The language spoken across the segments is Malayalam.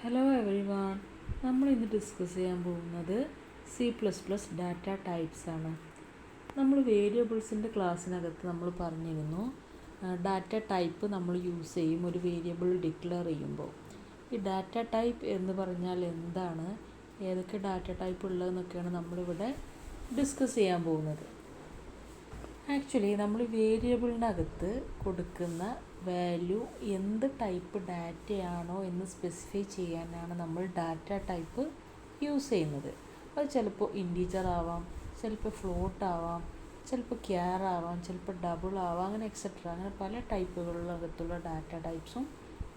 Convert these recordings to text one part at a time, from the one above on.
ഹലോ എവറി വൺ, നമ്മൾ ഇന്ന് ഡിസ്കസ് ചെയ്യാൻ പോകുന്നത് C++ ഡാറ്റ ടൈപ്സ് ആണ്. നമ്മൾ വേരിയബിൾസിൻ്റെ ക്ലാസ്സിനകത്ത് നമ്മൾ പറഞ്ഞിരുന്നു ഡാറ്റ ടൈപ്പ് നമ്മൾ യൂസ് ചെയ്യും ഒരു വേരിയബിൾ ഡിക്ലെയർ ചെയ്യുമ്പോൾ. ഈ ഡാറ്റ ടൈപ്പ് എന്ന് പറഞ്ഞാൽ എന്താണ്, ഏതൊക്കെ ഡാറ്റ ടൈപ്പ് ഉള്ളതെന്നൊക്കെയാണ് നമ്മളിവിടെ ഡിസ്കസ് ചെയ്യാൻ പോകുന്നത്. ആക്ച്വലി നമ്മൾ വേരിയബിളിനകത്ത് കൊടുക്കുന്ന വാല്യൂ എന്ത് ടൈപ്പ് ഡാറ്റയാണോ എന്ന് സ്പെസിഫൈ ചെയ്യാനാണ് നമ്മൾ ഡാറ്റ ടൈപ്പ് യൂസ് ചെയ്യുന്നത്. അത് ചിലപ്പോൾ ഇൻറ്റീജർ ആവാം, ചിലപ്പോൾ ഫ്ലോട്ട് ആവാം, ചിലപ്പോൾ ക്യാർ ആവാം, ചിലപ്പോൾ ഡബിൾ ആവാം, അങ്ങനെ എക്സെട്ര. അങ്ങനെ പല ടൈപ്പുകളിലകത്തുള്ള ഡാറ്റ ടൈപ്സും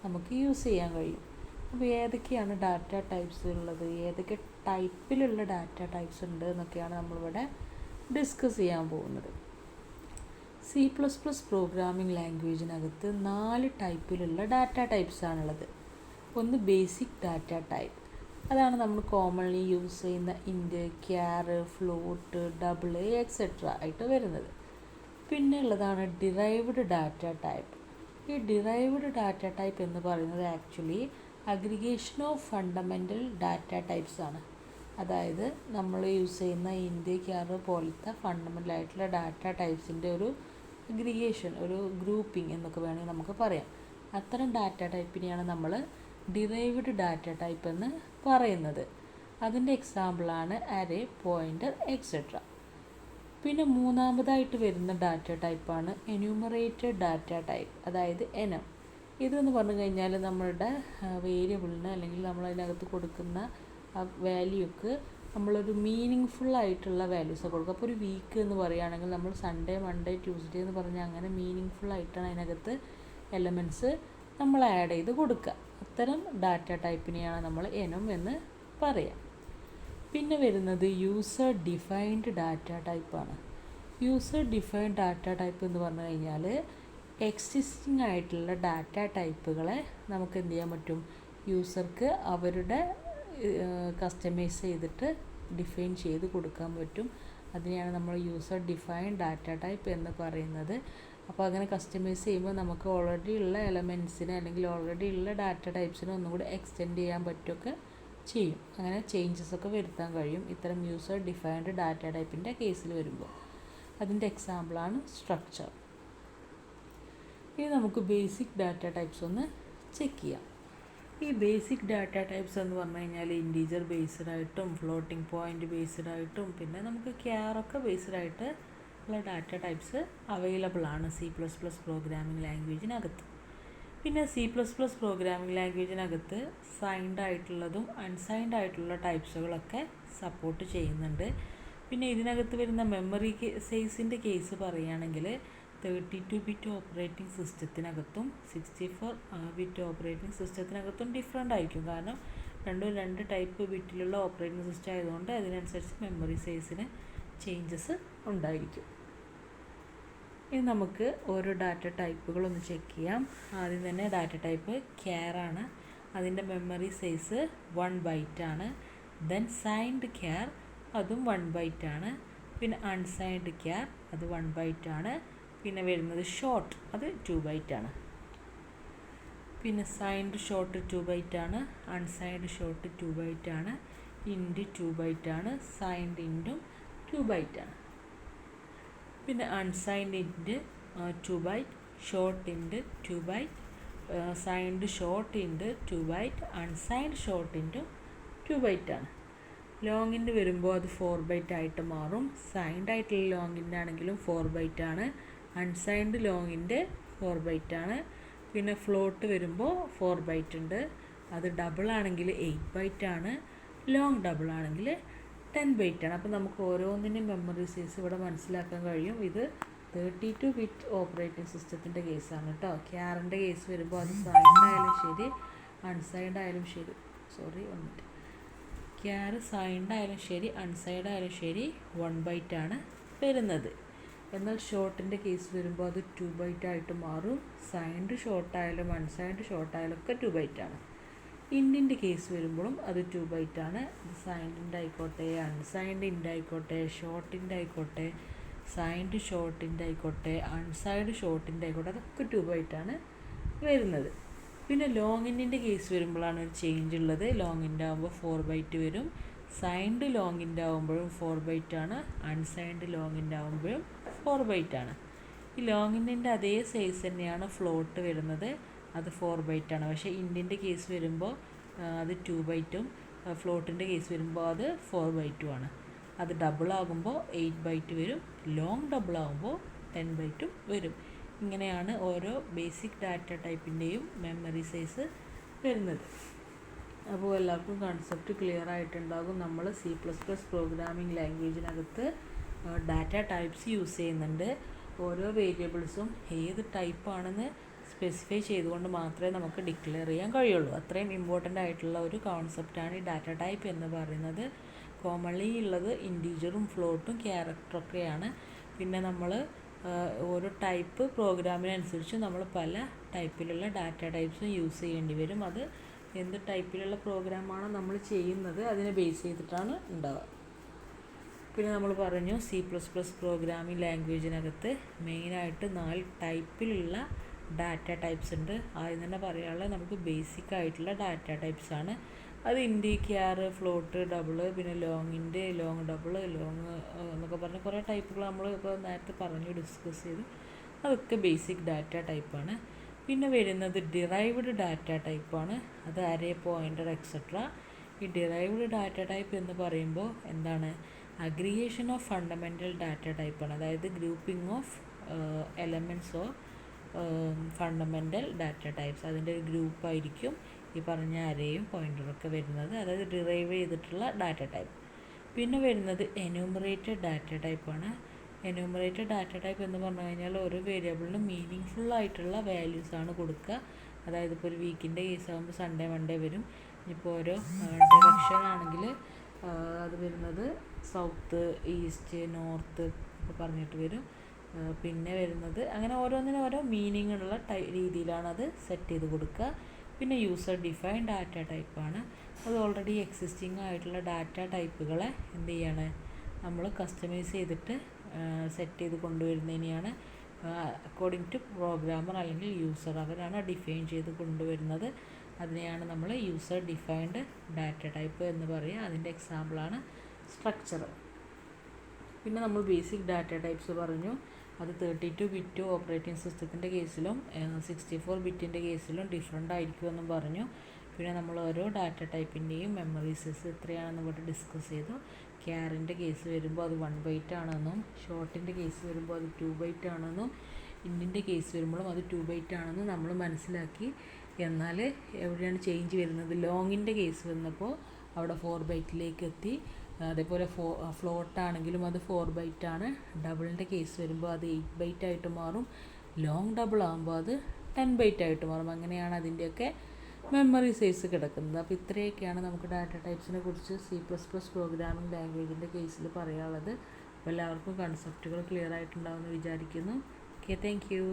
നമുക്ക് യൂസ് ചെയ്യാൻ കഴിയും. അപ്പോൾ ഏതൊക്കെയാണ് ഡാറ്റ ടൈപ്സ് ഉള്ളത്, ഏതൊക്കെ ടൈപ്പിലുള്ള ഡാറ്റ ടൈപ്സ് ഉണ്ട് എന്നൊക്കെയാണ് നമ്മളിവിടെ ഡിസ്കസ് ചെയ്യാൻ പോകുന്നത്. C++ പ്രോഗ്രാമിംഗ് ലാംഗ്വേജിനകത്ത് 4 ടൈപ്പിലുള്ള ഡാറ്റ ടൈപ്സാണുള്ളത്. ഒന്ന് ബേസിക് ഡാറ്റ ടൈപ്പ്, അതാണ് നമ്മൾ കോമൺലി യൂസ് ചെയ്യുന്ന ഇൻറ്റ്, ക്യാർ, ഫ്ലോട്ട്, ഡബിൾ എക്സെട്ര ആയിട്ട് വരുന്നത്. പിന്നെ ഉള്ളതാണ് ഡിറൈവ്ഡ് ഡാറ്റ ടൈപ്പ്. ഈ ഡിറൈവ്ഡ് ഡാറ്റ ടൈപ്പ് എന്ന് പറയുന്നത് actually aggregation of fundamental data types ആണ്. അതായത് നമ്മൾ യൂസ് ചെയ്യുന്ന ഇൻറ്റ്, ക്യാർ പോലത്തെ ഫണ്ടമെൻ്റൽ ആയിട്ടുള്ള ഡാറ്റ ടൈപ്സിൻ്റെ ഒരു അഗ്രിഗേഷൻ, ഒരു ഗ്രൂപ്പിംഗ് എന്നൊക്കെ വേണമെങ്കിൽ നമുക്ക് പറയാം. അത്തരം ഡാറ്റ ടൈപ്പിനെയാണ് നമ്മൾ ഡിറൈവ്ഡ് ഡാറ്റ ടൈപ്പ് എന്ന് പറയുന്നത്. അതിൻ്റെ എക്സാമ്പിളാണ് അറേ, പോയിൻ്റർ എക്സെട്ര. പിന്നെ മൂന്നാമതായിട്ട് വരുന്ന ഡാറ്റ ടൈപ്പാണ് enumerated ഡാറ്റ ടൈപ്പ്, അതായത് എനം. ഇതെന്ന് പറഞ്ഞു കഴിഞ്ഞാൽ നമ്മളുടെ വേരിയബിളിന് അല്ലെങ്കിൽ നമ്മളതിനകത്ത് കൊടുക്കുന്ന ആ വാല്യൂക്ക് നമ്മളൊരു മീനിങ് ഫുള്ളായിട്ടുള്ള വാല്യൂസ് കൊടുക്കുക. അപ്പോൾ ഒരു വീക്ക് എന്ന് പറയുകയാണെങ്കിൽ നമ്മൾ സൺഡേ, മൺഡേ, ട്യൂസ്ഡേ എന്ന് പറഞ്ഞാൽ അങ്ങനെ മീനിങ് ഫുള്ളായിട്ടാണ് അതിനകത്ത് എലമെൻറ്റ്സ് നമ്മൾ ആഡ് ചെയ്ത് കൊടുക്കുക. അത്തരം ഡാറ്റ ടൈപ്പിനെയാണ് നമ്മൾ എനം എന്ന് പറയാം. പിന്നെ വരുന്നത് യൂസർ ഡിഫൈൻഡ് ഡാറ്റ ടൈപ്പാണ്. യൂസർ ഡിഫൈൻഡ് ഡാറ്റ ടൈപ്പ് എന്ന് പറഞ്ഞു കഴിഞ്ഞാൽ എക്സിസ്റ്റിംഗ് ആയിട്ടുള്ള ഡാറ്റ ടൈപ്പുകളെ നമുക്ക് എന്ത് ചെയ്യാൻ പറ്റും, യൂസർക്ക് അവരുടെ കസ്റ്റമൈസ് ചെയ്തിട്ട് ഡിഫൈൻ ചെയ്ത് കൊടുക്കാൻ പറ്റും. അതിനെയാണ് നമ്മൾ യൂസർ ഡിഫൈൻഡ് ഡാറ്റ ടൈപ്പ് എന്ന് പറയുന്നത്. അപ്പോൾ അങ്ങനെ കസ്റ്റമൈസ് ചെയ്യുമ്പോൾ നമുക്ക് ഓൾറെഡി ഉള്ള എലമെൻറ്റ്സിനെ അല്ലെങ്കിൽ ഓൾറെഡി ഉള്ള ഡാറ്റ ടൈപ്സിനെ ഒന്നും കൂടി എക്സ്റ്റെൻഡ് ചെയ്യാൻ പറ്റുമൊക്കെ ചെയ്യും. അങ്ങനെ ചേഞ്ചസ് ഒക്കെ വരുത്താൻ കഴിയും ഇത്തരം യൂസർ ഡിഫൈൻഡ് ഡാറ്റ ടൈപ്പിൻ്റെ കേസിൽ വരുമ്പോൾ. അതിൻ്റെ എക്സാമ്പിളാണ് സ്ട്രക്ചർ. ഇനി നമുക്ക് ബേസിക് ഡാറ്റ ടൈപ്സ് ഒന്ന് ചെക്ക് ചെയ്യാം. ഈ ബേസിക് ഡാറ്റ ടൈപ്സ് എന്ന് പറഞ്ഞു കഴിഞ്ഞാൽ ഇൻറ്റീജർ ബേസ്ഡ് ആയിട്ടും ഫ്ലോട്ടിംഗ് പോയിൻ്റ് ബേസ്ഡ് ആയിട്ടും പിന്നെ നമുക്ക് ക്യാറൊക്കെ ബേസ്ഡ് ആയിട്ട് ഉള്ള ഡാറ്റ ടൈപ്സ് അവൈലബിൾ ആണ് C++ പ്രോഗ്രാമിംഗ് ലാംഗ്വേജിനകത്ത്. പിന്നെ C++ പ്രോഗ്രാമിംഗ് ലാംഗ്വേജിനകത്ത് സൈൻഡ് ആയിട്ടുള്ളതും അൺസൈൻഡ് ആയിട്ടുള്ള ടൈപ്സുകളൊക്കെ സപ്പോർട്ട് ചെയ്യുന്നുണ്ട്. പിന്നെ ഇതിനകത്ത് വരുന്ന മെമ്മറി സൈസിൻ്റെ കേസ് പറയുകയാണെങ്കിൽ 32 ബിറ്റ് ഓപ്പറേറ്റിംഗ് സിസ്റ്റത്തിനകത്തും 64 ബിറ്റ് ഓപ്പറേറ്റിംഗ് സിസ്റ്റത്തിനകത്തും ഡിഫറെൻ്റ് ആയിരിക്കും. കാരണം രണ്ട് ടൈപ്പ് ബിറ്റിലുള്ള ഓപ്പറേറ്റിംഗ് സിസ്റ്റം ആയതുകൊണ്ട് അതിനനുസരിച്ച് മെമ്മറി സൈസിന് ചേഞ്ചസ് ഉണ്ടായിരിക്കും. ഇനി നമുക്ക് ഓരോ ഡാറ്റ ടൈപ്പുകളൊന്ന് ചെക്ക് ചെയ്യാം. ആദ്യം തന്നെ ഡാറ്റ ടൈപ്പ് ക്യാർ ആണ്. അതിൻ്റെ മെമ്മറി സൈസ് 1 ബൈറ്റ് ആണ്. ദെൻ സൈൻഡ് ക്യാർ, അതും 1 ബൈറ്റ് ആണ്. പിന്നെ അൺസൈൻഡ് ക്യാർ, അത് 1 ബൈറ്റ് ആണ്. പിന്നെ വരുന്നത് ഷോർട്ട്, അത് 2 ബൈറ്റ് ആണ്. പിന്നെ സൈൻഡ് ഷോർട്ട് 2 ബൈറ്റ് ആണ്, അൺസൈൻഡ് ഷോർട്ട് 2 ബൈറ്റ് ആണ്, ഇൻറ്റ് 2 ബൈറ്റ് ആണ്, സൈൻഡ് ഇൻറ്റും 2 ബൈറ്റ് ആണ്. പിന്നെ unsigned int 2 byte, short int 2 byte, signed short int 2 byte, unsigned short ഇൻറ്റും 2 ബൈറ്റ് ആണ്. ലോങ്ങിൻ്റെ വരുമ്പോൾ അത് 4 ബൈറ്റ് ആയിട്ട് മാറും. സൈൻഡ് ആയിട്ടുള്ള ലോങ്ങിൻ്റെ ആണെങ്കിലും 4 ബൈറ്റ് ആണ്. അൺസൈൻഡ് ലോങ്ങിൻ്റെ 4 ബൈറ്റ് ആണ്. പിന്നെ ഫ്ലോട്ട് വരുമ്പോൾ 4 ബൈറ്റ് ഉണ്ട്. അത് ഡബിൾ ആണെങ്കിൽ 8 ബൈറ്റ് ആണ്. ലോങ് ഡബിൾ ആണെങ്കിൽ 10 ബൈറ്റ് ആണ്. അപ്പോൾ നമുക്ക് ഓരോന്നിൻ്റെയും മെമ്മറി സൈസ് ഇവിടെ മനസ്സിലാക്കാൻ കഴിയും. ഇത് 32 ബിറ്റ് ഓപ്പറേറ്റിംഗ് സിസ്റ്റത്തിൻ്റെ കേസാണ് കേട്ടോ. ക്യാറിൻ്റെ കേസ് വരുമ്പോൾ അത് സൈൻഡ് ആയാലും ശരി അൺസൈൻഡ് ആയാലും ശരി ക്യാർ സൈൻഡ് ആയാലും ശരി അൺസൈൻഡ് ആയാലും ശരി 1 ബൈറ്റ് ആണ് വരുന്നത്. എന്നാൽ ഷോർട്ടിൻ്റെ കേസ് വരുമ്പോൾ അത് 2 ബൈറ്റ് ആയിട്ട് മാറും. സൈൻഡ് ഷോർട്ടായാലും അൺസൈൻഡ് ഷോർട്ടായാലും ഒക്കെ 2 ബൈറ്റ് ആണ്. ഇൻറ്റിൻ്റെ കേസ് വരുമ്പോഴും അത് 2 ബൈറ്റ് ആണ്. അത് സൈൻഡിൻ്റെ ആയിക്കോട്ടെ, അൺസൈൻഡ് ഇൻറ്റ് ആയിക്കോട്ടെ, ഷോർട്ടിൻ്റെ ആയിക്കോട്ടെ, സൈൻഡ് ഷോർട്ടിൻ്റെ ആയിക്കോട്ടെ, അൺസൈൻഡ് ഷോർട്ടിൻ്റെ ആയിക്കോട്ടെ, അതൊക്കെ 2 ബൈറ്റ് ആണ് വരുന്നത്. പിന്നെ ലോങ് ഇൻറ്റിൻ്റെ കേസ് വരുമ്പോഴാണ് ഒരു ചേഞ്ച് ഉള്ളത്. ലോങ് ഇൻ്റ് ആകുമ്പോൾ 4/2 വരും. സൈൻഡ് ലോങ് ഇൻ്റ് ആകുമ്പോഴും 4/2 ആണ്. അൺസൈൻഡ് ലോങ് ഇൻ്റ് ആകുമ്പോഴും 4/2 ആണ്. ഈ ലോങ് ഇൻറ്റിൻ്റെ അതേ സൈസ് തന്നെയാണ് ഫ്ലോട്ട് വരുന്നത്, അത് 4/2 ആണ്. പക്ഷേ ഇൻറ്റിൻ്റെ കേസ് വരുമ്പോൾ അത് 2/2ഉം ഫ്ലോട്ടിൻ്റെ കേസ് വരുമ്പോൾ അത് 4/2 ആണ്. അത് ഡബിൾ ആകുമ്പോൾ 8/2 വരും. ലോങ് ഡബിൾ ആകുമ്പോൾ 10/2 വരും. ഇങ്ങനെയാണ് ഓരോ ബേസിക് ഡാറ്റ ടൈപ്പിൻ്റെയും മെമ്മറി സൈസ് വരുന്നത്. അപ്പോൾ എല്ലാവർക്കും കൺസെപ്റ്റ് ക്ലിയർ ആയിട്ടുണ്ടാകും. നമ്മൾ C++ പ്രോഗ്രാമിംഗ് ലാംഗ്വേജിനകത്ത് ഡാറ്റ ടൈപ്സ് യൂസ് ചെയ്യുന്നുണ്ട്. ഓരോ വേരിയബിൾസും ഏത് ടൈപ്പാണെന്ന് സ്പെസിഫൈ ചെയ്തുകൊണ്ട് മാത്രമേ നമുക്ക് ഡിക്ലെയർ ചെയ്യാൻ കഴിയുള്ളൂ. അത്രയും ഇമ്പോർട്ടൻ്റ് ആയിട്ടുള്ള ഒരു കോൺസെപ്റ്റാണ് ഈ ഡാറ്റ ടൈപ്പ് എന്ന് പറയുന്നത്. കോമൺലി ഉള്ളത് ഇൻറ്റീജറും ഫ്ലോട്ടും ക്യാരക്ടറൊക്കെയാണ്. പിന്നെ നമ്മൾ ഓരോ ടൈപ്പ് പ്രോഗ്രാമിനനുസരിച്ച് നമ്മൾ പല ടൈപ്പിലുള്ള ഡാറ്റ ടൈപ്സും യൂസ് ചെയ്യേണ്ടി വരും. അത് എന്ത് ടൈപ്പിലുള്ള പ്രോഗ്രാമാണ് നമ്മൾ ചെയ്യുന്നത് അതിനെ ബേസ് ചെയ്തിട്ടാണ് ഉണ്ടാവുക. പിന്നെ നമ്മൾ പറഞ്ഞു C++ പ്രോഗ്രാമിംഗ് ലാംഗ്വേജിനകത്ത് മെയിനായിട്ട് 4 ടൈപ്പിലുള്ള ഡാറ്റ ടൈപ്സ് ഉണ്ട്. ആദ്യം തന്നെ പറയാനുള്ളത് നമുക്ക് ബേസിക് ആയിട്ടുള്ള ഡാറ്റ ടൈപ്സ് ആണ്. അത് ഇൻറ്റ്, ക്യാർ, ഫ്ലോട്ട്, ഡബിള്, പിന്നെ ലോങ് ഇൻറ്റ്, ലോങ് ഡബിള്, ലോങ് എന്നൊക്കെ പറഞ്ഞ് കുറേ ടൈപ്പുകൾ നമ്മൾ ഇപ്പോൾ നേരത്തെ ഡിസ്കസ് ചെയ്തു. അതൊക്കെ ബേസിക് ഡാറ്റ ടൈപ്പാണ്. പിന്നെ വരുന്നത് ഡിറൈവ്ഡ് ഡാറ്റ ടൈപ്പാണ്. അത് അറേ, പോയിൻ്റർ, എക്സെട്ര. ഈ ഡിറൈവ്ഡ് ഡാറ്റ ടൈപ്പ് എന്ന് പറയുമ്പോൾ എന്താണ്, അഗ്രിഗേഷൻ ഓഫ് ഫണ്ടമെൻ്റൽ ഡാറ്റ ടൈപ്പാണ്. അതായത് grouping of elements of fundamental data types. അതിൻ്റെ ഒരു ഗ്രൂപ്പായിരിക്കും ഈ പറഞ്ഞ അരേയും പോയിൻ്ററൊക്കെ വരുന്നത്. അതായത് ഡിറൈവ് ചെയ്തിട്ടുള്ള ഡാറ്റ ടൈപ്പ്. പിന്നെ വരുന്നത് എന്യൂമറേറ്റഡ് ഡാറ്റ ടൈപ്പാണ്. എന്യൂമറേറ്റഡ് ഡാറ്റ ടൈപ്പ് എന്ന് പറഞ്ഞു കഴിഞ്ഞാൽ ഓരോ വേരിയബിളിനും മീനിങ് ഫുള്ളായിട്ടുള്ള വാല്യൂസാണ് കൊടുക്കുക. അതായത് ഇപ്പോൾ ഒരു വീക്കിൻ്റെ കേസ് ആകുമ്പോൾ സൺഡേ, മൺഡേ വരും. ഇപ്പോൾ ഓരോ ഡയറക്ഷൻ ആണെങ്കിൽ അത് വരുന്നത് സൗത്ത്, ഈസ്റ്റ്, നോർത്ത് ഒക്കെ പറഞ്ഞിട്ട് വരും. പിന്നെ വരുന്നത് അങ്ങനെ ഓരോന്നിനും ഓരോ മീനിങ് ഉള്ള രീതിയിലാണ് അത് സെറ്റ് ചെയ്ത് കൊടുക്കുക. പിന്നെ യൂസർ ഡിഫൈൻഡ് ഡാറ്റ ടൈപ്പാണ്. അത് ഓൾറെഡി എക്സിസ്റ്റിംഗ് ആയിട്ടുള്ള ഡാറ്റ ടൈപ്പുകളെ എന്ത് ചെയ്യാണ്, നമ്മൾ കസ്റ്റമൈസ് ചെയ്തിട്ട് സെറ്റ് ചെയ്ത് കൊണ്ടുവരുന്നതിനെയാണ് അക്കോർഡിംഗ് ടു പ്രോഗ്രാമർ അല്ലെങ്കിൽ യൂസർ, അവരാണ് ഡിഫൈൻ ചെയ്ത് കൊണ്ടുവരുന്നത്. അതിനെയാണ് നമ്മൾ യൂസർ ഡിഫൈൻഡ് ഡാറ്റ ടൈപ്പ് എന്ന് പറയുക. അതിൻ്റെ എക്സാമ്പിളാണ് സ്ട്രക്ചർ. പിന്നെ നമ്മൾ ബേസിക് ഡാറ്റ ടൈപ്സ് പറഞ്ഞു. അത് 32 ബിറ്റ് ഓപ്പറേറ്റിംഗ് സിസ്റ്റത്തിൻ്റെ കേസിലും 64 ബിറ്റിൻ്റെ കേസിലും ഡിഫറെൻ്റ് ആയിരിക്കുമെന്നും പറഞ്ഞു. പിന്നെ നമ്മൾ ഓരോ ഡാറ്റ ടൈപ്പിൻ്റെയും മെമ്മറി സൈസ് എത്രയാണെന്ന് ഇവിടെ ഡിസ്കസ് ചെയ്തു. ക്യാറിൻ്റെ കേസ് വരുമ്പോൾ അത് 1/8 ആണെന്നും, ഷോർട്ടിൻ്റെ കേസ് വരുമ്പോൾ അത് 2/8 ആണെന്നും, ഇൻറ്റിൻ്റെ കേസ് വരുമ്പോഴും അത് 2/8 ആണെന്നും നമ്മൾ മനസ്സിലാക്കി. എന്നാൽ എവിടെയാണ് ചേഞ്ച് വരുന്നത്, ലോങ്ങിൻ്റെ കേസ് വന്നപ്പോൾ അവിടെ 4/8 എത്തി. അതേപോലെ ഫ്ലോട്ടാണെങ്കിലും അത് 4/8 ആണ്. ഡബിളിൻ്റെ കേസ് വരുമ്പോൾ അത് 8/8 ആയിട്ട് മാറും. ലോങ് ഡബിൾ ആകുമ്പോൾ അത് 10/8 ആയിട്ട് മാറും. അങ്ങനെയാണ് അതിൻ്റെയൊക്കെ മെമ്മറി സൈസ് കിടക്കുന്നത്. അപ്പോൾ ഇത്രയൊക്കെയാണ് നമുക്ക് ഡാറ്റ ടൈപ്സിനെ കുറിച്ച് C++ പ്രോഗ്രാമിംഗ് ലാംഗ്വേജിൻ്റെ കേസിൽ പറയാനുള്ളത്. അപ്പോൾ എല്ലാവർക്കും കൺസെപ്റ്റുകൾ ക്ലിയർ ആയിട്ടുണ്ടാവുമെന്ന് വിചാരിക്കുന്നു. Okay, thank you.